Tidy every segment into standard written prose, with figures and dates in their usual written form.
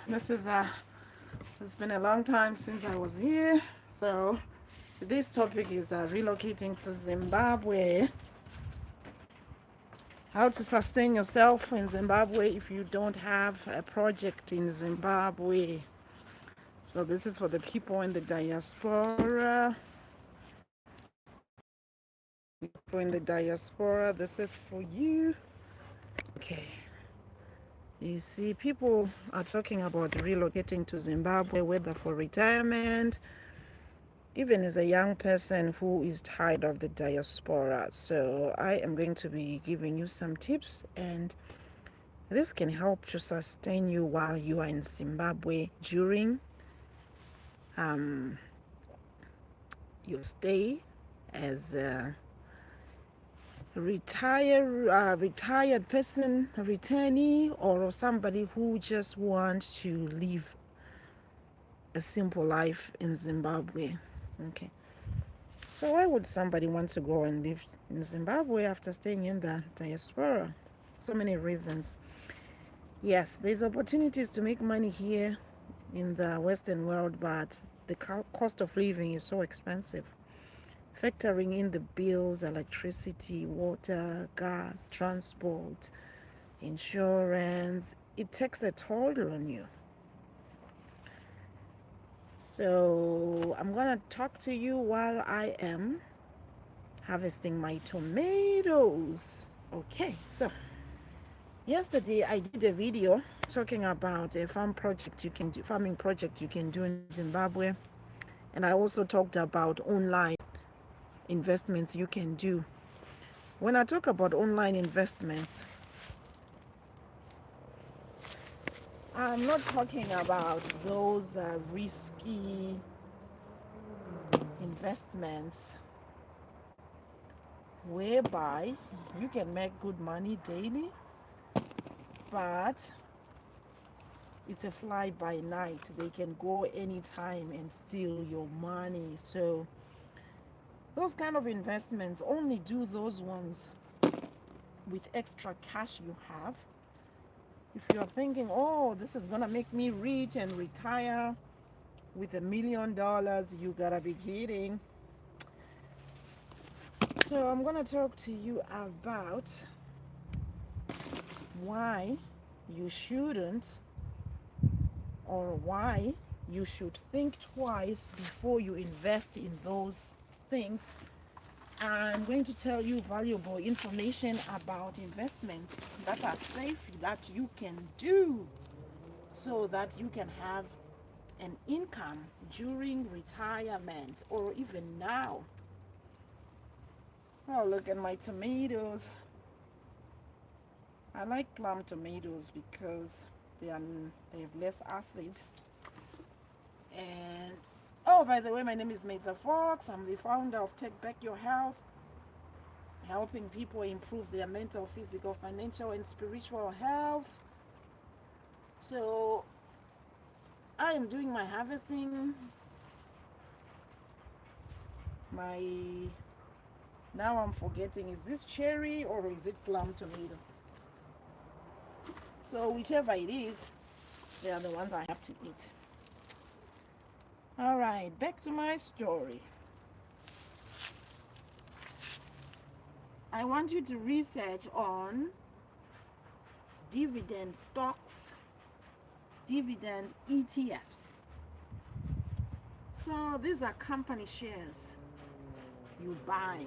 It's been a long time since I was here. So this topic is relocating to Zimbabwe. How to sustain yourself in Zimbabwe if you don't have a project in Zimbabwe. So this is for the people in the diaspora. People in the diaspora, this is for you. Okay. You see, people are talking about relocating to Zimbabwe, whether for retirement, even as a young person who is tired of the diaspora. So I am going to be giving you some tips, and this can help to sustain you while you are in Zimbabwe during um, your stay as a retired person, a returnee, or somebody who just wants to live a simple life in Zimbabwe. Okay. So why would somebody want to go and live in Zimbabwe after staying in the diaspora? So many reasons. Yes, there's opportunities to make money here in the Western world, but the cost of living is so expensive. Factoring in the bills, electricity, water, gas, transport, insurance, it takes a toll on you. So I'm gonna talk to you while I am harvesting my tomatoes. Okay, so yesterday I did a video talking about a farming project you can do in Zimbabwe, and I also talked about online investments you can do. When I talk about online investments, I'm not talking about those risky investments whereby you can make good money daily, but it's a fly by night. They can go anytime and steal your money. So those kind of investments, only do those ones with extra cash you have. If you're thinking, oh, this is gonna make me rich and retire with $1 million, you gotta be kidding. So I'm gonna talk to you about why you shouldn't, or why you should think twice before you invest in those things. I'm going to tell you valuable information about investments that are safe, that you can do so that you can have an income during retirement or even now. Oh, look at my tomatoes. I like plum tomatoes because they have less acid. And oh, by the way, my name is Matha Fox. I'm the founder of Take Back Your Health, helping people improve their mental, physical, financial, and spiritual health. So I am doing my harvesting. Now I'm forgetting, is this cherry or is it plum tomato? So whichever it is, they are the ones I have to eat. All right, back to my story. I want you to research on dividend stocks, dividend ETFs. So these are company shares you buy,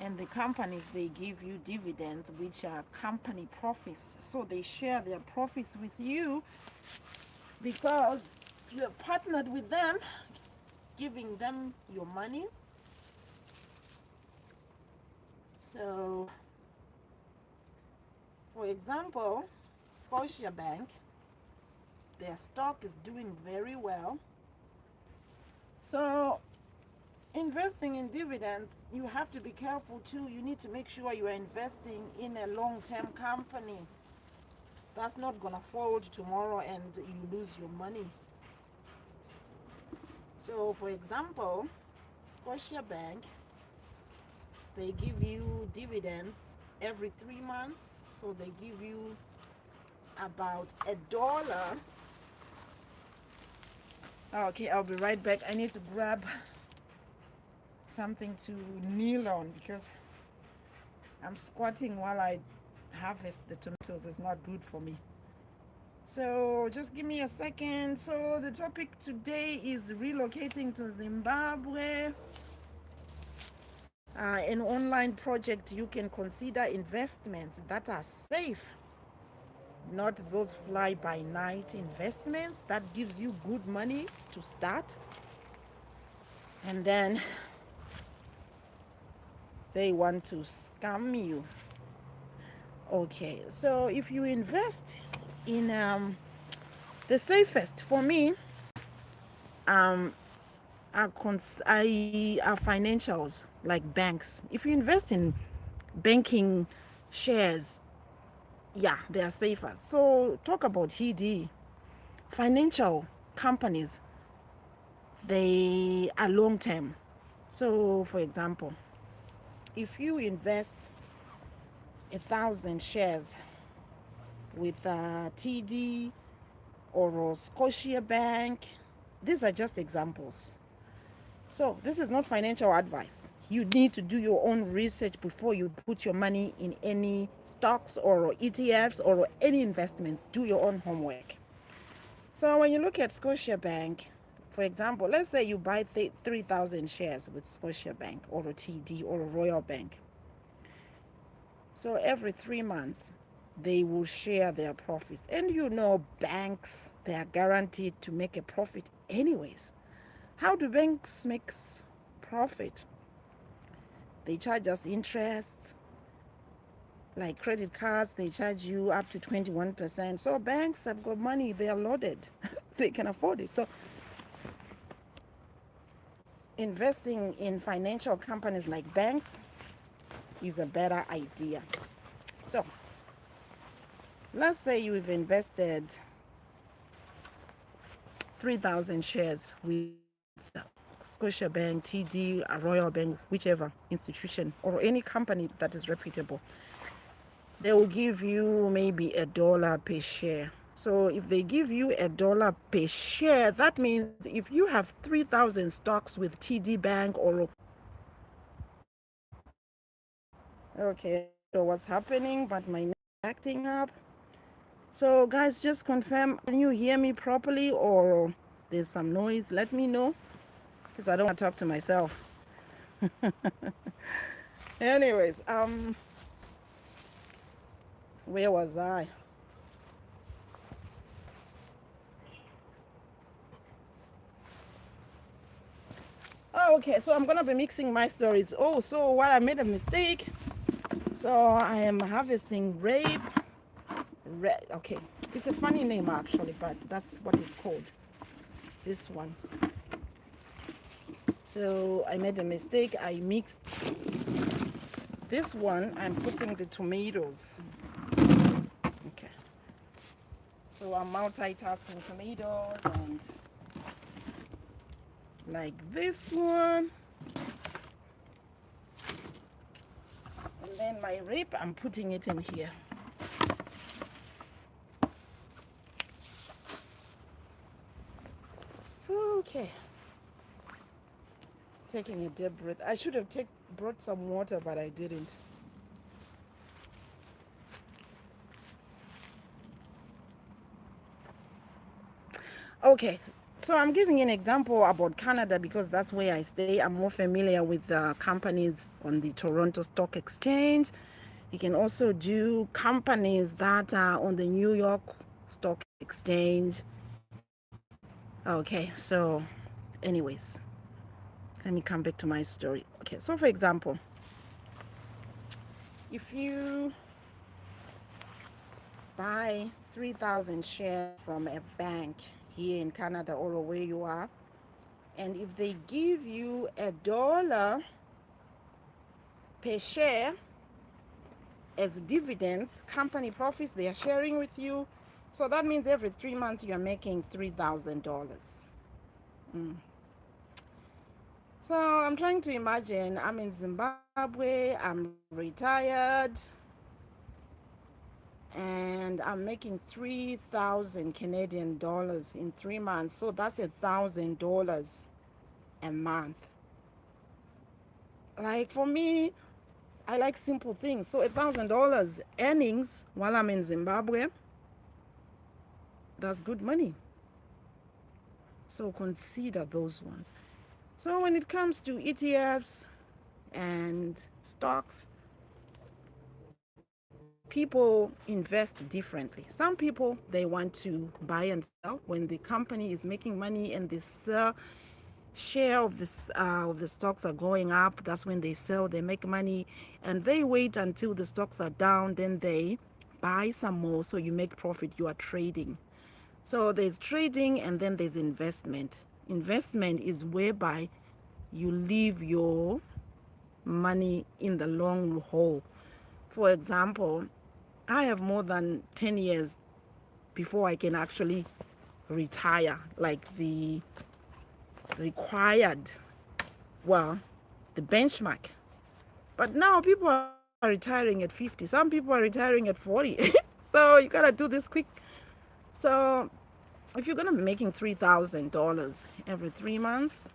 and the companies, they give you dividends, which are company profits. So they share their profits with you because you have partnered with them, giving them your money. So for example, Scotiabank, their stock is doing very well. So investing in dividends, you have to be careful too. You need to make sure you are investing in a long-term company that's not gonna fold tomorrow and you lose your money. So for example, Scotiabank, they give you dividends every 3 months. So they give you about $1. Okay, I'll be right back. I need to grab something to kneel on because I'm squatting while I harvest the tomatoes. It's not good for me. So just give me a second. So the topic today is relocating to Zimbabwe. An online project. You can consider investments that are safe, not those fly by night investments that gives you good money to start and then they want to scam you. Okay, so if you invest in the safest for me are financials like banks. If you invest in banking shares, yeah, they are safer. So talk about TD. Financial companies, they are long term. So for example, if you invest 1,000 shares with TD or Scotia Bank, these are just examples. So this is not financial advice. You need to do your own research before you put your money in any stocks or ETFs or any investments. Do your own homework. So when you look at Scotia Bank, for example, let's say you buy 3,000 shares with Scotia Bank or a TD or a Royal Bank. So every 3 months, they will share their profits. And you know, banks, they are guaranteed to make a profit anyways. How do banks make profit? They charge us interest. Like credit cards, they charge you up to 21%. So banks have got money, they are loaded. They can afford it. So investing in financial companies like banks is a better idea. So let's say you've invested 3,000 shares with Scotia Bank, TD, Royal Bank, whichever institution or any company that is reputable. They will give you maybe $1 per share. So if they give you $1 per share, that means if you have 3,000 stocks with TD Bank or okay, so what's happening? But my net is acting up. So guys, just confirm, can you hear me properly or there's some noise? Let me know because I don't want to talk to myself. Anyways, where was I? Oh, okay, so I'm gonna be mixing my stories. Oh, so what, I made a mistake. So I am harvesting rape. Okay, it's a funny name actually, but that's what it's called. This one. So I made a mistake. I mixed this one. I'm putting the tomatoes. Okay. So I'm multitasking tomatoes and like this one. And then my rape, I'm putting it in here. Okay. Taking a deep breath. I should have brought some water, but I didn't. Okay, so I'm giving an example about Canada because that's where I stay. I'm more familiar with the companies on the Toronto Stock Exchange. You can also do companies that are on the New York Stock Exchange. Okay, so anyways, let me come back to my story. Okay, so for example, if you buy 3,000 shares from a bank here in Canada or where you are, and if they give you $1 per share as dividends, company profits they are sharing with you, so that means every 3 months you're making $3,000. So I'm trying to imagine I'm in Zimbabwe, I'm retired, and I'm making 3,000 Canadian dollars in 3 months. So that's $1,000 a month. Like for me, I like simple things. So $1,000 earnings while I'm in Zimbabwe, that's good money. So consider those ones. So when it comes to ETFs and stocks, people invest differently. Some people, they want to buy and sell when the company is making money and the share of the stocks are going up. That's when they sell, they make money, and they wait until the stocks are down, then they buy some more, so you make profit. You are trading. So there's trading, and then there's investment. Investment is whereby you leave your money in the long haul. For example, I have more than 10 years before I can actually retire, like the required, well, the benchmark. But now people are retiring at 50. Some people are retiring at 40. So you gotta do this quick. So if you're gonna be making $3,000 every 3 months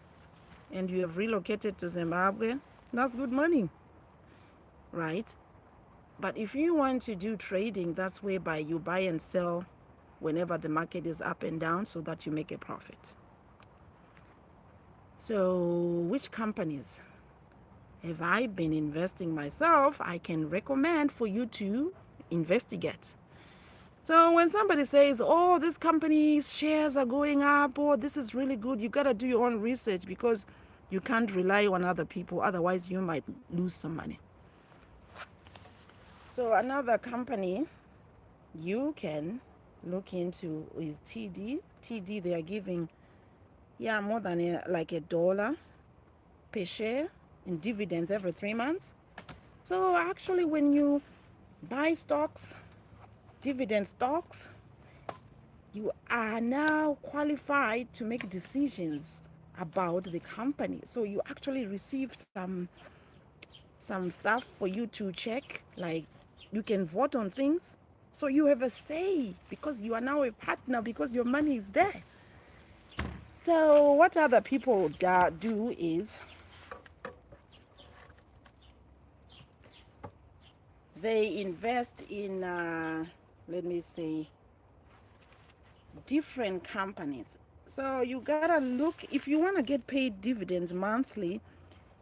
and you have relocated to Zimbabwe, that's good money, right? But if you want to do trading, that's whereby you buy and sell whenever the market is up and down so that you make a profit. So which companies have I been investing myself? I can recommend for you to investigate. So when somebody says, oh, this company's shares are going up, or this is really good, you got to do your own research, because you can't rely on other people. Otherwise, you might lose some money. So another company you can look into is TD. TD, they are giving, more than like $1 per share in dividends every 3 months. So actually, when you buy stocks, dividend stocks, you are now qualified to make decisions about the company. So you actually receive some stuff for you to check, like you can vote on things. So you have a say because you are now a partner, because your money is there. So what other people do is they invest in, let me say, different companies. So you gotta look, if you want to get paid dividends monthly,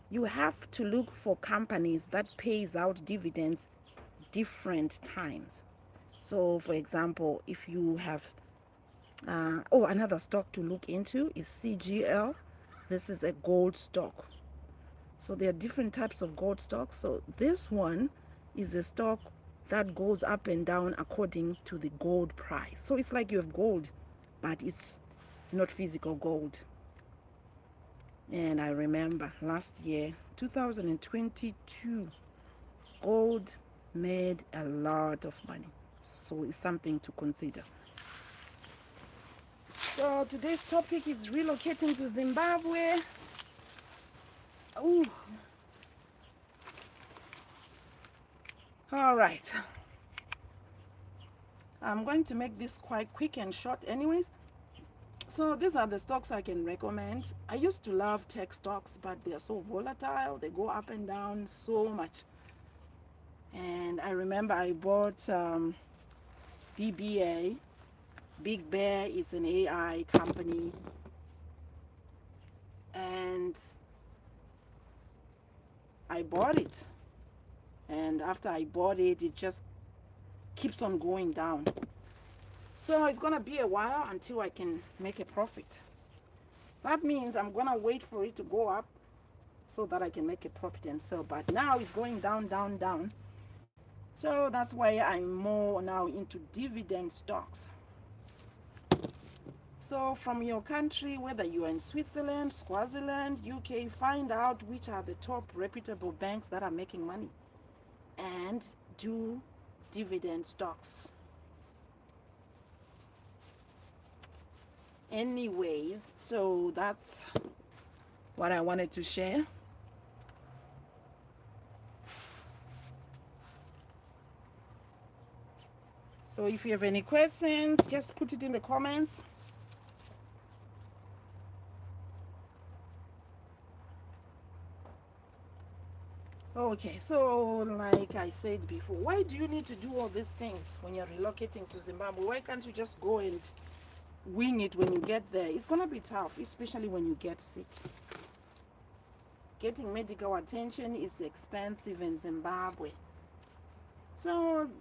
you have to look for companies that pays out dividends different times. So for example, if you have another stock to look into is CGL. This is a gold stock. So there are different types of gold stocks. So this one is a stock that goes up and down according to the gold price. So it's like you have gold, but it's not physical gold. And I remember last year, 2022, gold made a lot of money. So it's something to consider. So today's topic is relocating to Zimbabwe. Ooh. All right. I'm going to make this quite quick and short anyways. So these are the stocks I can recommend. I used to love tech stocks, but they're so volatile. They go up and down so much. And I remember I bought BBA. Big Bear is an AI company. And I bought it. And after I bought it, it just keeps on going down. So it's gonna be a while until I can make a profit. That means I'm gonna wait for it to go up so that I can make a profit and sell. But now it's going down, down, down. So that's why I'm more now into dividend stocks. So from your country, whether you are in Switzerland, Swaziland, UK, find out which are the top reputable banks that are making money and do dividend stocks. Anyways, so that's what I wanted to share. So So if you have any questions, just put it in the comments. Okay, so like I said before, why do you need to do all these things when you're relocating to Zimbabwe? Why can't you just go and wing it when you get there? It's gonna be tough, especially when you get sick. Getting medical attention is expensive in Zimbabwe. So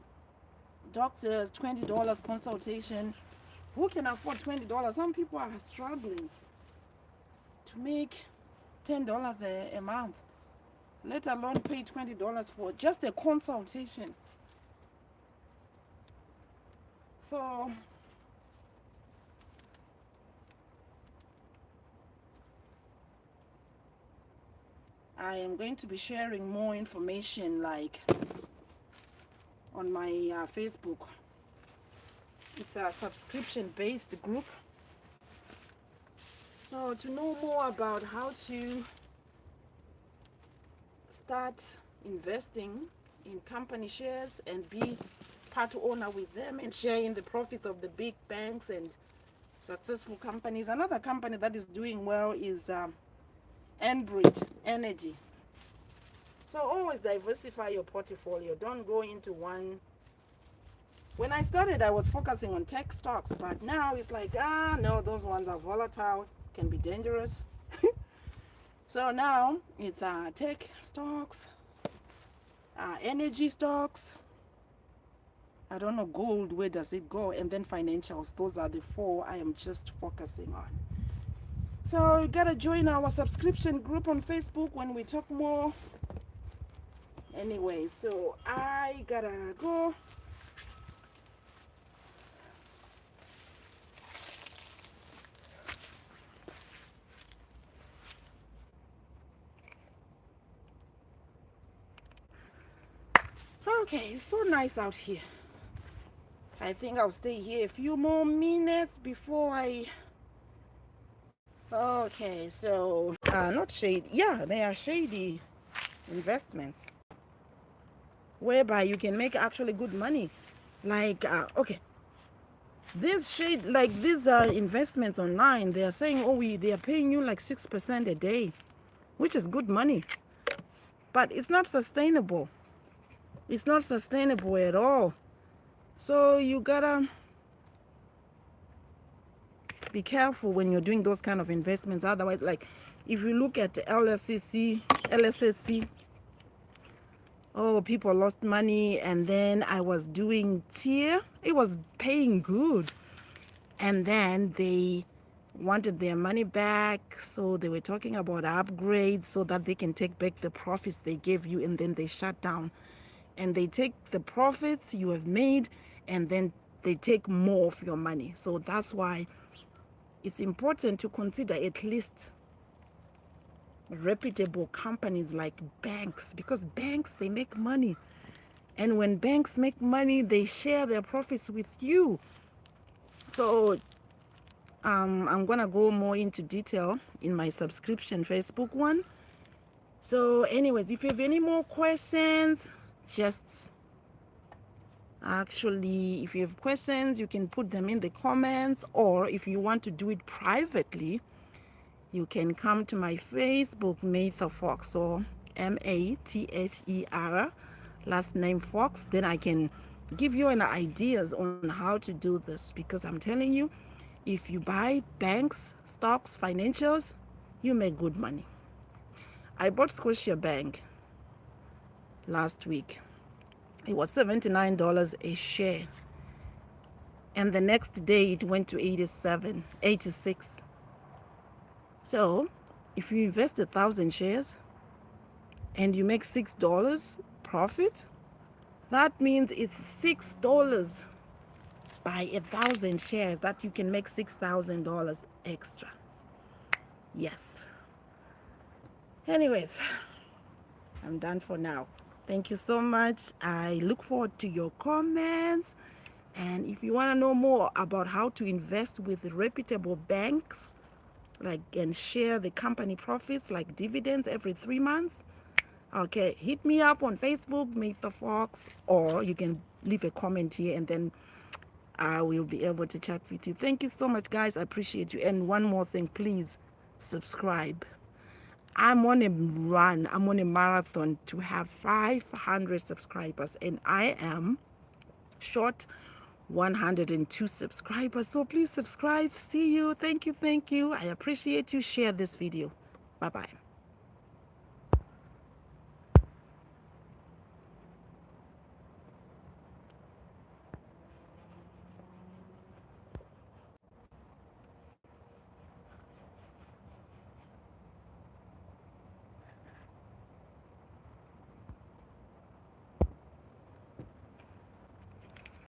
doctors, $20 consultation. Who can afford $20? Some people are struggling to make $10 a month, let alone pay $20 for just a consultation. So I am going to be sharing more information like on my Facebook. It's a subscription based group. So to know more about how to start investing in company shares and be part owner with them and share in the profits of the big banks and successful companies. Another company that is doing well is Enbridge Energy. So always diversify your portfolio. Don't go into one. When I started, I was focusing on tech stocks, but now it's like, no, those ones are volatile, can be dangerous. So now it's tech stocks, energy stocks. I don't know, gold, where does it go? And then financials. Those are the four I am just focusing on. So you gotta join our subscription group on Facebook when we talk more. Anyway, so I gotta go. Okay, it's so nice out here. I think I'll stay here a few more minutes before I... Okay, so not shady. Yeah, they are shady investments whereby you can make actually good money. Like okay, this shade, like these are investments online. They are saying, oh, they are paying you like 6% a day, which is good money, but it's not sustainable. It's not sustainable at all. So you gotta be careful when you're doing those kind of investments. Otherwise, like if you look at LSSC, oh, people lost money. And then I was doing tier, it was paying good, and then they wanted their money back, so they were talking about upgrades so that they can take back the profits they gave you, and then they shut down and they take the profits you have made and then they take more of your money. So that's why it's important to consider at least reputable companies like banks, because banks, they make money, and when banks make money, they share their profits with you. So I'm gonna go more into detail in my subscription Facebook one. So anyways, if you have any more questions, just actually, if you have questions, you can put them in the comments, or if you want to do it privately, you can come to my Facebook, Mather Fox, or Mather, last name Fox. Then I can give you an ideas on how to do this, because I'm telling you, if you buy banks, stocks, financials, you make good money. I bought Scotiabank last week. It was $79 a share, and the next day it went to 86. So if you invest 1,000 shares and you make $6 profit, that means it's $6 by 1,000 shares that you can make $6,000 extra. Yes. Anyways, I'm done for now. Thank you so much. I look forward to your comments. And if you want to know more about how to invest with reputable banks, like, and share the company profits like dividends every 3 months, okay, hit me up on Facebook, Mather Fox, or you can leave a comment here, and then I will be able to chat with you. Thank you so much, guys. I appreciate you. And one more thing, please subscribe. I'm on a run. I'm on a marathon to have 500 subscribers, and I am short 102 subscribers. So please subscribe. See you. Thank you. Thank you. I appreciate you. Share this video. Bye-bye.